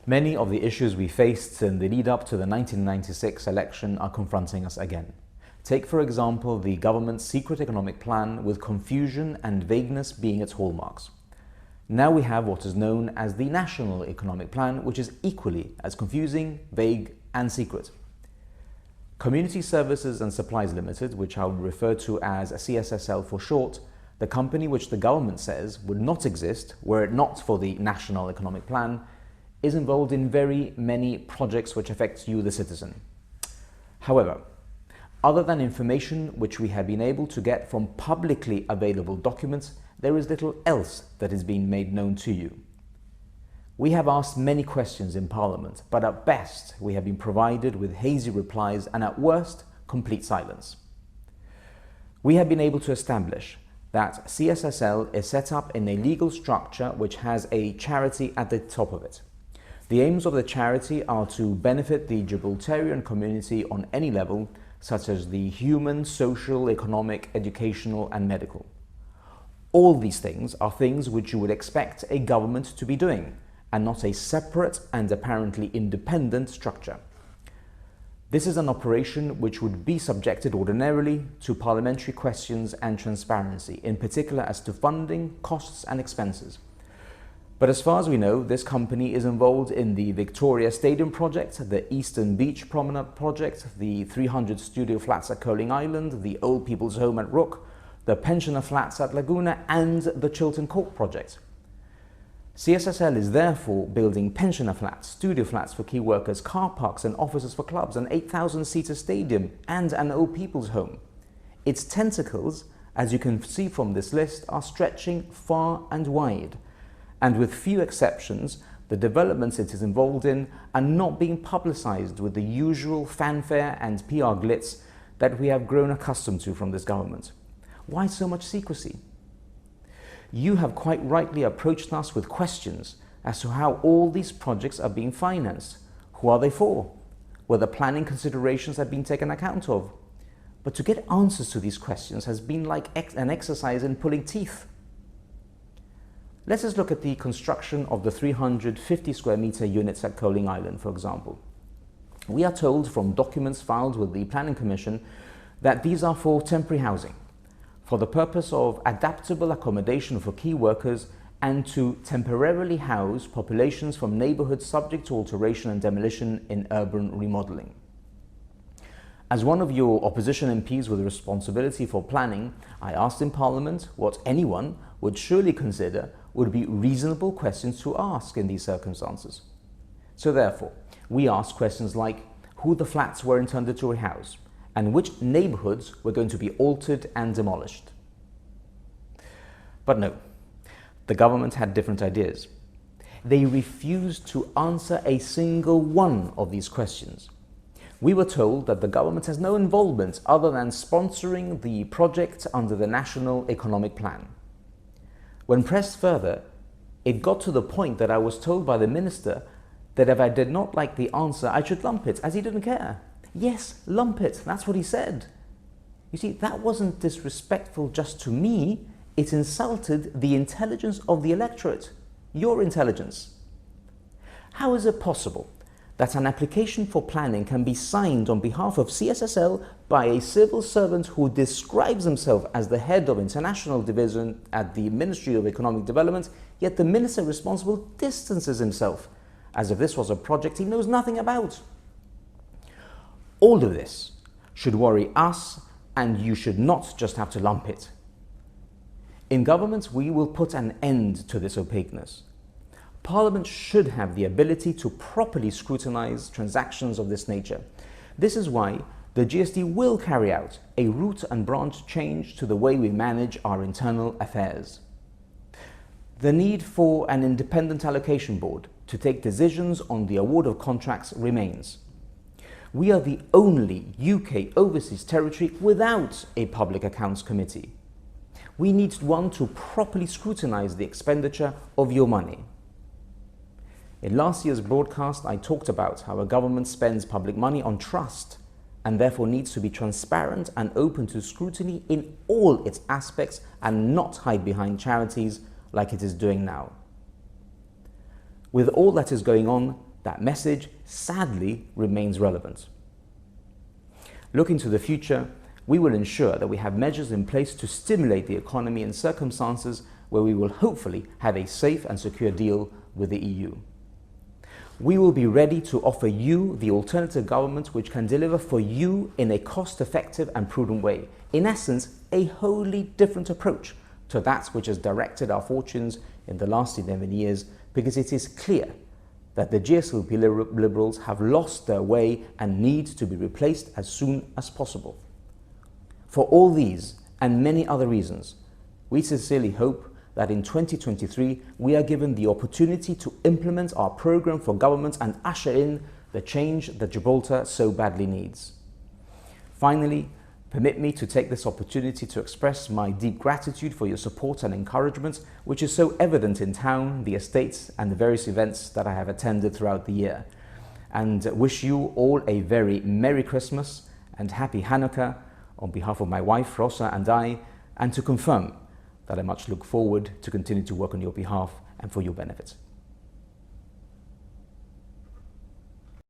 Many of the issues we faced in the lead up to the 1996 election are confronting us again. Take, for example, the government's secret economic plan, with confusion and vagueness being its hallmarks. Now we have what is known as the National Economic Plan, which is equally as confusing, vague, and secret. Community Services and Supplies Limited, which I would refer to as CSSL for short, the company which the government says would not exist were it not for the National Economic Plan, is involved in very many projects which affect you, the citizen. However, other than information which we have been able to get from publicly available documents, there is little else that is being made known to you. We have asked many questions in Parliament, but at best we have been provided with hazy replies and at worst, complete silence. We have been able to establish that CSSL is set up in a legal structure which has a charity at the top of it. The aims of the charity are to benefit the Gibraltarian community on any level, such as the human, social, economic, educational, and medical. All these things are things which you would expect a government to be doing, and not a separate and apparently independent structure. This is an operation which would be subjected ordinarily to parliamentary questions and transparency, in particular as to funding, costs, and expenses. But as far as we know, this company is involved in the Victoria Stadium project, the Eastern Beach Promenade project, the 300 studio flats at Coling Island, the Old People's Home at Rook, the pensioner flats at Laguna, and the Chiltern Court project. CSSL is therefore building pensioner flats, studio flats for key workers, car parks and offices for clubs, an 8,000-seater stadium, and an Old People's Home. Its tentacles, as you can see from this list, are stretching far and wide. And with few exceptions, the developments it is involved in are not being publicized with the usual fanfare and PR glitz that we have grown accustomed to from this government. Why so much secrecy? You have quite rightly approached us with questions as to how all these projects are being financed. Who are they for? Whether planning considerations have been taken account of? But to get answers to these questions has been like an exercise in pulling teeth. Let us look at the construction of the 350 square meter units at Coling Island, for example. We are told from documents filed with the Planning Commission that these are for temporary housing, for the purpose of adaptable accommodation for key workers and to temporarily house populations from neighbourhoods subject to alteration and demolition in urban remodelling. As one of your opposition MPs with responsibility for planning, I asked in Parliament what anyone would surely consider would be reasonable questions to ask in these circumstances. So therefore, we asked questions like who the flats were intended to rehouse and which neighbourhoods were going to be altered and demolished. But no, the government had different ideas. They refused to answer a single one of these questions. We were told that the government has no involvement other than sponsoring the project under the National Economic Plan. When pressed further, it got to the point that I was told by the minister that if I did not like the answer, I should lump it, as he didn't care. Yes, lump it, that's what he said. You see, that wasn't disrespectful just to me, it insulted the intelligence of the electorate, your intelligence. How is it possible that an application for planning can be signed on behalf of CSSL by a civil servant who describes himself as the head of international division at the Ministry of Economic Development, yet the minister responsible distances himself, as if this was a project he knows nothing about? All of this should worry us, and you should not just have to lump it. In government, we will put an end to this opaqueness. Parliament should have the ability to properly scrutinise transactions of this nature. This is why the GST will carry out a root and branch change to the way we manage our internal affairs. The need for an independent allocation board to take decisions on the award of contracts remains. We are the only UK overseas territory without a public accounts committee. We need one to properly scrutinise the expenditure of your money. In last year's broadcast, I talked about how a government spends public money on trust and therefore needs to be transparent and open to scrutiny in all its aspects and not hide behind charities like it is doing now. With all that is going on, that message sadly remains relevant. Looking to the future, we will ensure that we have measures in place to stimulate the economy in circumstances where we will hopefully have a safe and secure deal with the EU. We will be ready to offer you the alternative government which can deliver for you in a cost-effective and prudent way. In essence, a wholly different approach to that which has directed our fortunes in the last 11 years, because it is clear that the GSLP liberals have lost their way and need to be replaced as soon as possible. For all these and many other reasons, we sincerely hope that in 2023 we are given the opportunity to implement our program for government and usher in the change that Gibraltar so badly needs. Finally, permit me to take this opportunity to express my deep gratitude for your support and encouragement, which is so evident in town, the estates, and the various events that I have attended throughout the year, and wish you all a very Merry Christmas and Happy Hanukkah on behalf of my wife Rosa and I, and to confirm that I much look forward to continue to work on your behalf and for your benefit.